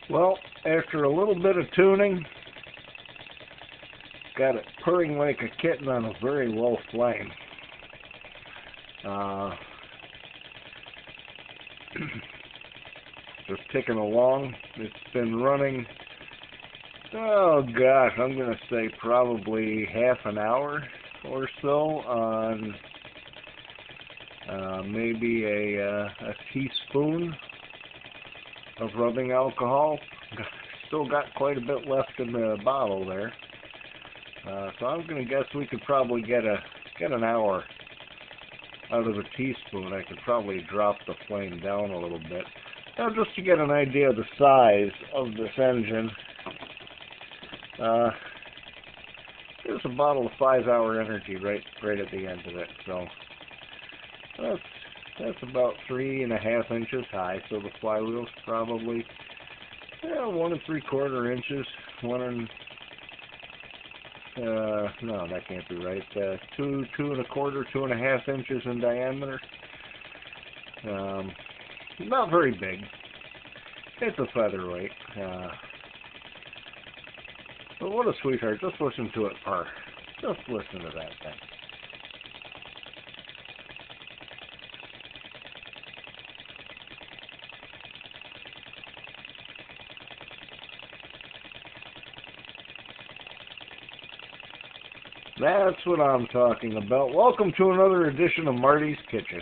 Well, after a little bit of tuning, got it purring like a kitten on a very low flame. Just ticking along. It's been running, oh gosh, I'm going to say probably half an hour or so on maybe a teaspoon of rubbing alcohol. Still got quite a bit left in the bottle there. So I'm going to guess we could probably get an hour out of a teaspoon. I could probably drop the flame down a little bit. Now, just to get an idea of the size of this engine, there's a bottle of 5-hour energy right at the end of it. So that's about 3.5 inches high. So the flywheel's probably 1 3/4 inches. No, that can't be right. 2 1/4, 2.5 inches in diameter. Not very big. It's a featherweight. But what a sweetheart. Just listen to it purr. Just listen to that thing. That's what I'm talking about. Welcome to another edition of Marty's Kitchen.